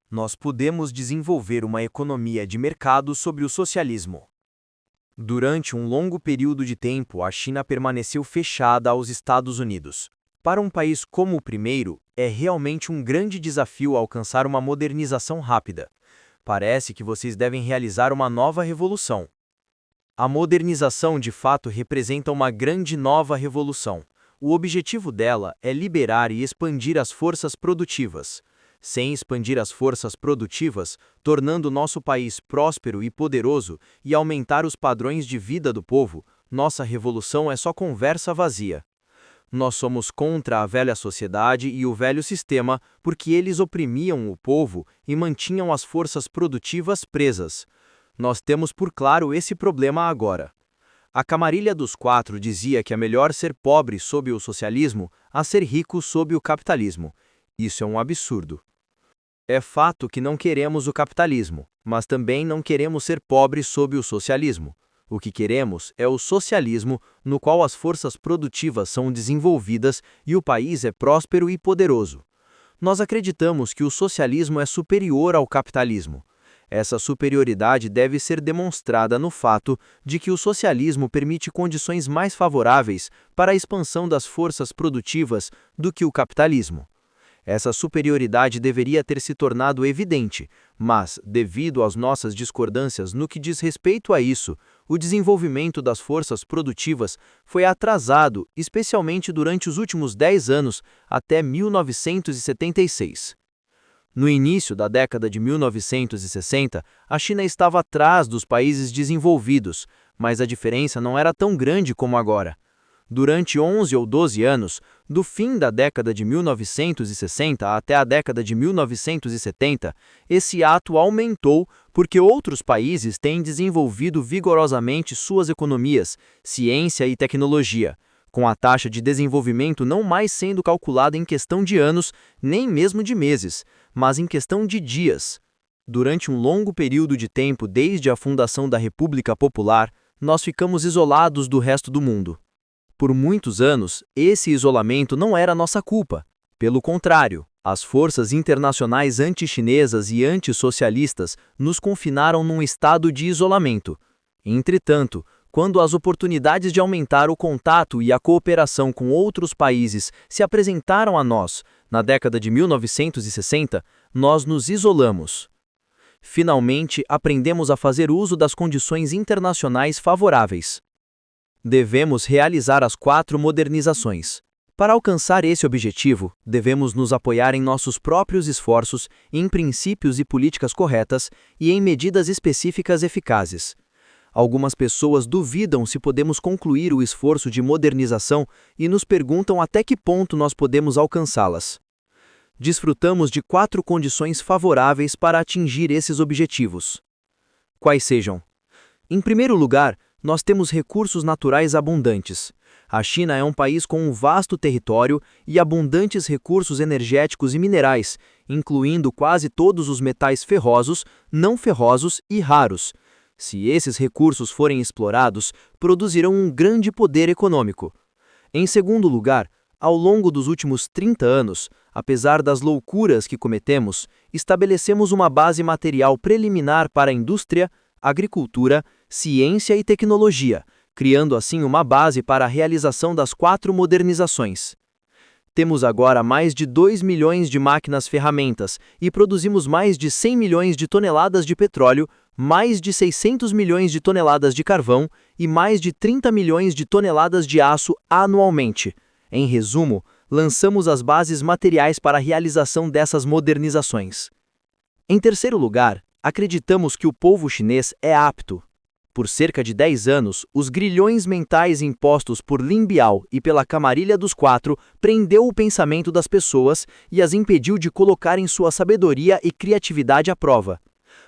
nós podemos desenvolver uma economia de mercado sob o socialismo. Durante um longo período de tempo, a China permaneceu fechada aos Estados Unidos. Para um país como o primeiro, é realmente um grande desafio alcançar uma modernização rápida. Parece que vocês devem realizar uma nova revolução. A modernização de fato representa uma grande nova revolução. O objetivo dela é liberar e expandir as forças produtivas. Sem expandir as forças produtivas, tornando nosso país próspero e poderoso e aumentar os padrões de vida do povo, nossa revolução é só conversa vazia. Nós somos contra a velha sociedade e o velho sistema porque eles oprimiam o povo e mantinham as forças produtivas presas. Nós temos por claro esse problema agora. A Camarilha dos Quatro dizia que é melhor ser pobre sob o socialismo a ser rico sob o capitalismo. Isso é um absurdo. É fato que não queremos o capitalismo, mas também não queremos ser pobres sob o socialismo. O que queremos é o socialismo, no qual as forças produtivas são desenvolvidas e o país é próspero e poderoso. Nós acreditamos que o socialismo é superior ao capitalismo. Essa superioridade deve ser demonstrada no fato de que o socialismo permite condições mais favoráveis para a expansão das forças produtivas do que o capitalismo. Essa superioridade deveria ter se tornado evidente, mas, devido às nossas discordâncias no que diz respeito a isso, o desenvolvimento das forças produtivas foi atrasado, especialmente durante os últimos 10 anos, até 1976. No início da década de 1960, a China estava atrás dos países desenvolvidos, mas a diferença não era tão grande como agora. Durante 11 ou 12 anos, do fim da década de 1960 até a década de 1970, esse ato aumentou porque outros países têm desenvolvido vigorosamente suas economias, ciência e tecnologia, com a taxa de desenvolvimento não mais sendo calculada em questão de anos, nem mesmo de meses, mas em questão de dias. Durante um longo período de tempo desde a fundação da República Popular, nós ficamos isolados do resto do mundo. Por muitos anos, esse isolamento não era nossa culpa. Pelo contrário, as forças internacionais anti-chinesas e antissocialistas nos confinaram num estado de isolamento. Entretanto, quando as oportunidades de aumentar o contato e a cooperação com outros países se apresentaram a nós, na década de 1960, nós nos isolamos. Finalmente, aprendemos a fazer uso das condições internacionais favoráveis. Devemos realizar as 4 modernizações. Para alcançar esse objetivo, devemos nos apoiar em nossos próprios esforços, em princípios e políticas corretas e em medidas específicas eficazes. Algumas pessoas duvidam se podemos concluir o esforço de modernização e nos perguntam até que ponto nós podemos alcançá-las. Desfrutamos de 4 condições favoráveis para atingir esses objetivos. Quais sejam? Em primeiro lugar, nós temos recursos naturais abundantes. A China é um país com um vasto território e abundantes recursos energéticos e minerais, incluindo quase todos os metais ferrosos, não ferrosos e raros. Se esses recursos forem explorados, produzirão um grande poder econômico. Em segundo lugar, ao longo dos últimos 30 anos, apesar das loucuras que cometemos, estabelecemos uma base material preliminar para a indústria, agricultura, ciência e tecnologia, criando assim uma base para a realização das 4 modernizações. Temos agora mais de 2 milhões de máquinas-ferramentas e produzimos mais de 100 milhões de toneladas de petróleo, mais de 600 milhões de toneladas de carvão e mais de 30 milhões de toneladas de aço anualmente. Em resumo, lançamos as bases materiais para a realização dessas modernizações. Em terceiro lugar, acreditamos que o povo chinês é apto. Por cerca de 10 anos, os grilhões mentais impostos por Lin Biao e pela Camarilha dos Quatro prendeu o pensamento das pessoas e as impediu de colocarem sua sabedoria e criatividade à prova.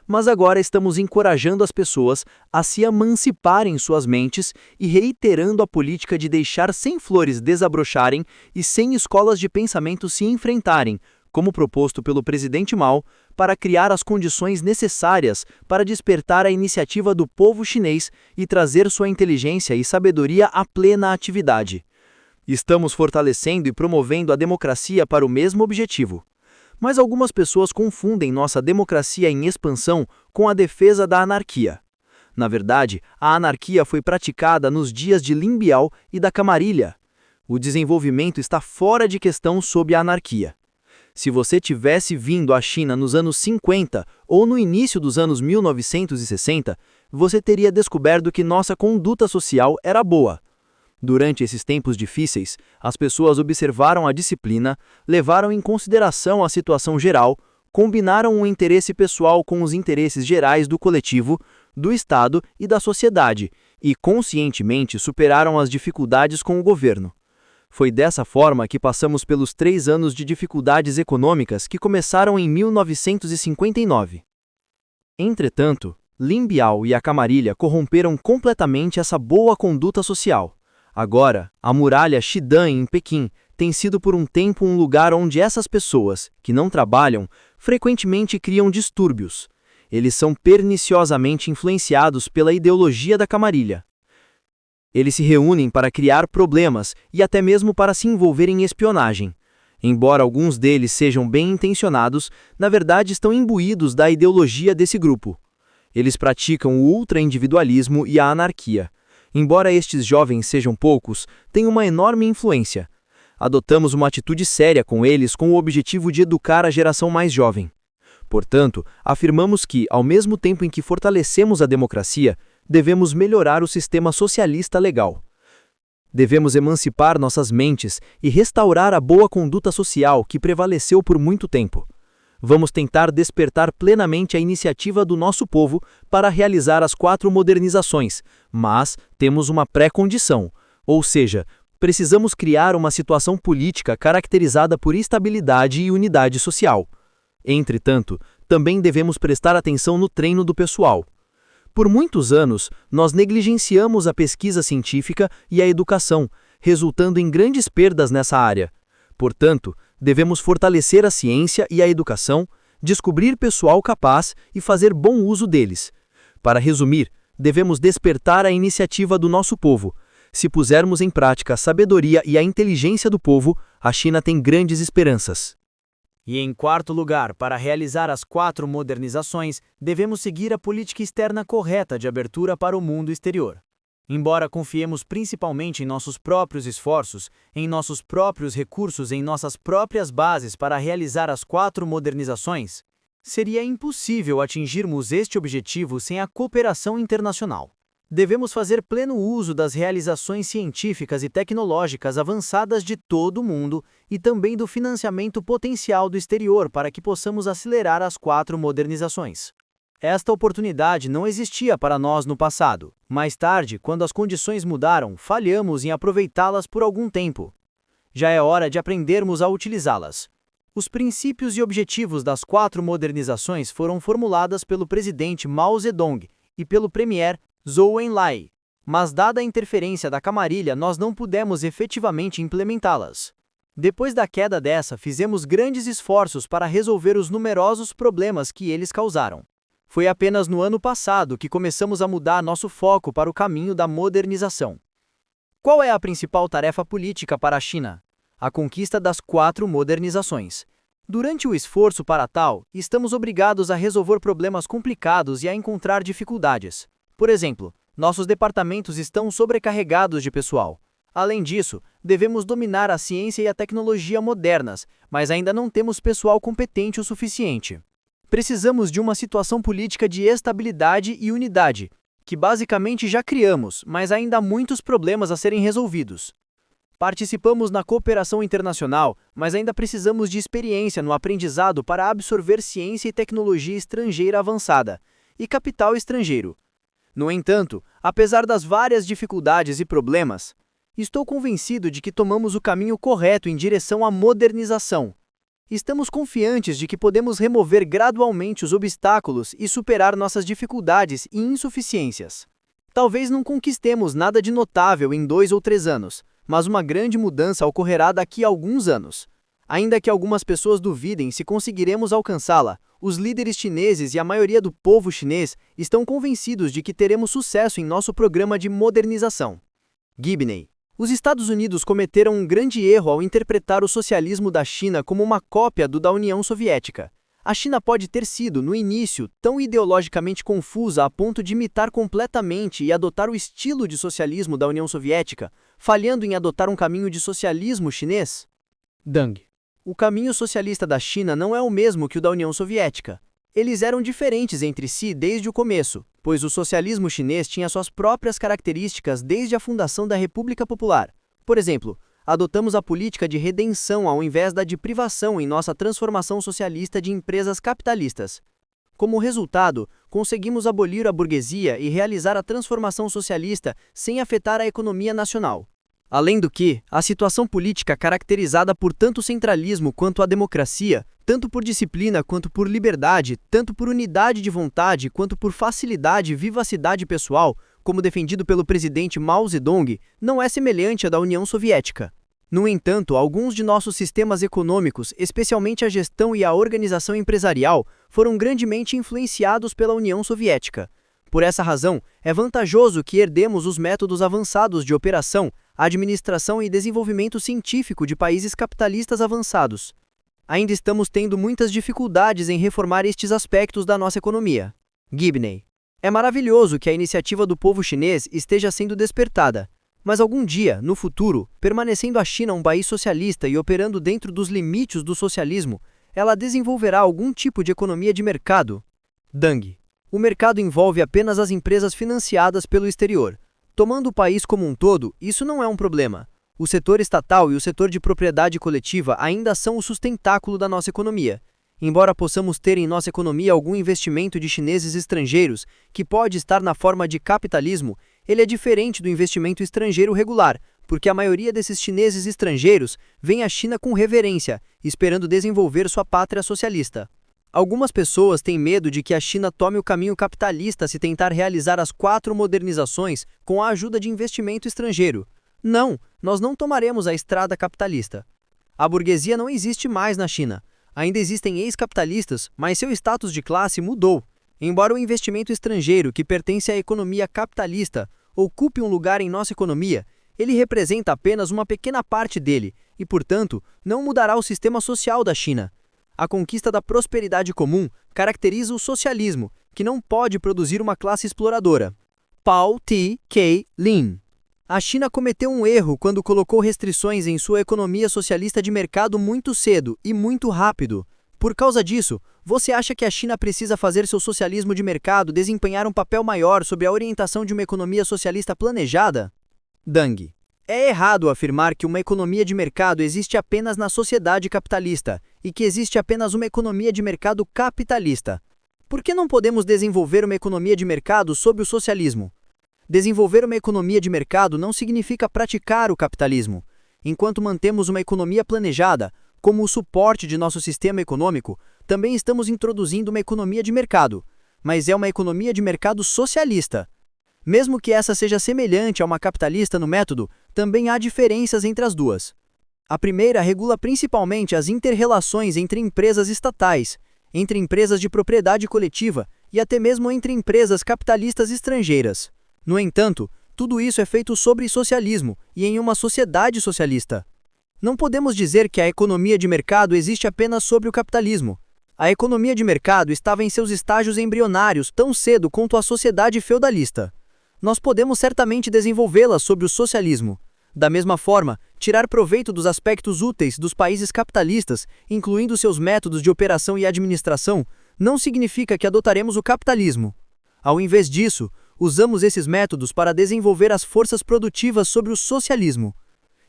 Mas agora estamos encorajando as pessoas a se emanciparem suas mentes e reiterando a política de deixar sem flores desabrocharem e sem escolas de pensamento se enfrentarem, como proposto pelo presidente Mao, para criar as condições necessárias para despertar a iniciativa do povo chinês e trazer sua inteligência e sabedoria à plena atividade. Estamos fortalecendo e promovendo a democracia para o mesmo objetivo. Mas algumas pessoas confundem nossa democracia em expansão com a defesa da anarquia. Na verdade, a anarquia foi praticada nos dias de Lin Biao e da Camarilha. O desenvolvimento está fora de questão sob a anarquia. Se você tivesse vindo à China nos anos 50 ou no início dos anos 1960, você teria descoberto que nossa conduta social era boa. Durante esses tempos difíceis, as pessoas observaram a disciplina, levaram em consideração a situação geral, combinaram o interesse pessoal com os interesses gerais do coletivo, do Estado e da sociedade, e conscientemente superaram as dificuldades com o governo. Foi dessa forma que passamos pelos 3 anos de dificuldades econômicas que começaram em 1959. Entretanto, Lin Biao e a Camarilha corromperam completamente essa boa conduta social. Agora, a muralha Xidan em Pequim tem sido por um tempo um lugar onde essas pessoas, que não trabalham, frequentemente criam distúrbios. Eles são perniciosamente influenciados pela ideologia da Camarilha. Eles se reúnem para criar problemas e até mesmo para se envolver em espionagem. Embora alguns deles sejam bem intencionados, na verdade estão imbuídos da ideologia desse grupo. Eles praticam o ultra-individualismo e a anarquia. Embora estes jovens sejam poucos, têm uma enorme influência. Adotamos uma atitude séria com eles com o objetivo de educar a geração mais jovem. Portanto, afirmamos que, ao mesmo tempo em que fortalecemos a democracia, devemos melhorar o sistema socialista legal. Devemos emancipar nossas mentes e restaurar a boa conduta social que prevaleceu por muito tempo. Vamos tentar despertar plenamente a iniciativa do nosso povo para realizar as 4 modernizações, mas temos uma pré-condição, ou seja, precisamos criar uma situação política caracterizada por estabilidade e unidade social. Entretanto, também devemos prestar atenção no treino do pessoal. Por muitos anos, nós negligenciamos a pesquisa científica e a educação, resultando em grandes perdas nessa área. Portanto, devemos fortalecer a ciência e a educação, descobrir pessoal capaz e fazer bom uso deles. Para resumir, devemos despertar a iniciativa do nosso povo. Se pusermos em prática a sabedoria e a inteligência do povo, a China tem grandes esperanças. E em quarto lugar, para realizar as 4 modernizações, devemos seguir a política externa correta de abertura para o mundo exterior. Embora confiemos principalmente em nossos próprios esforços, em nossos próprios recursos, em nossas próprias bases para realizar as 4 modernizações, seria impossível atingirmos este objetivo sem a cooperação internacional. Devemos fazer pleno uso das realizações científicas e tecnológicas avançadas de todo o mundo e também do financiamento potencial do exterior para que possamos acelerar as 4 modernizações. Esta oportunidade não existia para nós no passado. Mais tarde, quando as condições mudaram, falhamos em aproveitá-las por algum tempo. Já é hora de aprendermos a utilizá-las. Os princípios e objetivos das 4 modernizações foram formuladas pelo presidente Mao Zedong e pelo premier Zhou Enlai, mas dada a interferência da Camarilha, nós não pudemos efetivamente implementá-las. Depois da queda dessa, fizemos grandes esforços para resolver os numerosos problemas que eles causaram. Foi apenas no ano passado que começamos a mudar nosso foco para o caminho da modernização. Qual é a principal tarefa política para a China? A conquista das 4 modernizações. Durante o esforço para tal, estamos obrigados a resolver problemas complicados e a encontrar dificuldades. Por exemplo, nossos departamentos estão sobrecarregados de pessoal. Além disso, devemos dominar a ciência e a tecnologia modernas, mas ainda não temos pessoal competente o suficiente. Precisamos de uma situação política de estabilidade e unidade, que basicamente já criamos, mas ainda há muitos problemas a serem resolvidos. Participamos na cooperação internacional, mas ainda precisamos de experiência no aprendizado para absorver ciência e tecnologia estrangeira avançada e capital estrangeiro. No entanto, apesar das várias dificuldades e problemas, estou convencido de que tomamos o caminho correto em direção à modernização. Estamos confiantes de que podemos remover gradualmente os obstáculos e superar nossas dificuldades e insuficiências. Talvez não conquistemos nada de notável em 2 ou 3 anos, mas uma grande mudança ocorrerá daqui a alguns anos. Ainda que algumas pessoas duvidem se conseguiremos alcançá-la, os líderes chineses e a maioria do povo chinês estão convencidos de que teremos sucesso em nosso programa de modernização. Gibney, Os Estados Unidos cometeram um grande erro ao interpretar o socialismo da China como uma cópia do da União Soviética. A China pode ter sido, no início, tão ideologicamente confusa a ponto de imitar completamente e adotar o estilo de socialismo da União Soviética, falhando em adotar um caminho de socialismo chinês? Deng. O caminho socialista da China não é o mesmo que o da União Soviética. Eles eram diferentes entre si desde o começo, pois o socialismo chinês tinha suas próprias características desde a fundação da República Popular. Por exemplo, adotamos a política de redenção ao invés da de privação em nossa transformação socialista de empresas capitalistas. Como resultado, conseguimos abolir a burguesia e realizar a transformação socialista sem afetar a economia nacional. Além do que, a situação política caracterizada por tanto centralismo quanto a democracia, tanto por disciplina quanto por liberdade, tanto por unidade de vontade quanto por facilidade e vivacidade pessoal, como defendido pelo presidente Mao Zedong, não é semelhante à da União Soviética. No entanto, alguns de nossos sistemas econômicos, especialmente a gestão e a organização empresarial, foram grandemente influenciados pela União Soviética. Por essa razão, é vantajoso que herdemos os métodos avançados de operação, administração e desenvolvimento científico de países capitalistas avançados. Ainda estamos tendo muitas dificuldades em reformar estes aspectos da nossa economia. Gibney. É maravilhoso que a iniciativa do povo chinês esteja sendo despertada, mas algum dia, no futuro, permanecendo a China um país socialista e operando dentro dos limites do socialismo, ela desenvolverá algum tipo de economia de mercado. Deng. O mercado envolve apenas as empresas financiadas pelo exterior. Tomando o país como um todo, isso não é um problema. O setor estatal e o setor de propriedade coletiva ainda são o sustentáculo da nossa economia. Embora possamos ter em nossa economia algum investimento de chineses estrangeiros, que pode estar na forma de capitalismo, ele é diferente do investimento estrangeiro regular, porque a maioria desses chineses estrangeiros vem à China com reverência, esperando desenvolver sua pátria socialista. Algumas pessoas têm medo de que a China tome o caminho capitalista se tentar realizar as 4 modernizações com a ajuda de investimento estrangeiro. Não, nós não tomaremos a estrada capitalista. A burguesia não existe mais na China. Ainda existem ex-capitalistas, mas seu status de classe mudou. Embora o investimento estrangeiro que pertence à economia capitalista ocupe um lugar em nossa economia, ele representa apenas uma pequena parte dele e, portanto, não mudará o sistema social da China. A conquista da prosperidade comum caracteriza o socialismo, que não pode produzir uma classe exploradora. Paul T. K. Lin. A China cometeu um erro quando colocou restrições em sua economia socialista de mercado muito cedo e muito rápido. Por causa disso, você acha que a China precisa fazer seu socialismo de mercado desempenhar um papel maior sobre a orientação de uma economia socialista planejada? Deng. É errado afirmar que uma economia de mercado existe apenas na sociedade capitalista e que existe apenas uma economia de mercado capitalista. Por que não podemos desenvolver uma economia de mercado sob o socialismo? Desenvolver uma economia de mercado não significa praticar o capitalismo. Enquanto mantemos uma economia planejada como o suporte de nosso sistema econômico, também estamos introduzindo uma economia de mercado, mas é uma economia de mercado socialista. Mesmo que essa seja semelhante a uma capitalista no método, também há diferenças entre as duas. A primeira regula principalmente as inter-relações entre empresas estatais, entre empresas de propriedade coletiva e até mesmo entre empresas capitalistas estrangeiras. No entanto, tudo isso é feito sobre socialismo e em uma sociedade socialista. Não podemos dizer que a economia de mercado existe apenas sobre o capitalismo. A economia de mercado estava em seus estágios embrionários tão cedo quanto a sociedade feudalista. Nós podemos certamente desenvolvê-la sobre o socialismo. Da mesma forma, tirar proveito dos aspectos úteis dos países capitalistas, incluindo seus métodos de operação e administração, não significa que adotaremos o capitalismo. Ao invés disso, usamos esses métodos para desenvolver as forças produtivas sobre o socialismo.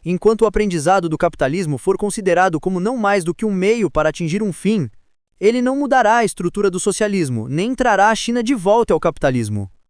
Enquanto o aprendizado do capitalismo for considerado como não mais do que um meio para atingir um fim, ele não mudará a estrutura do socialismo, nem trará a China de volta ao capitalismo.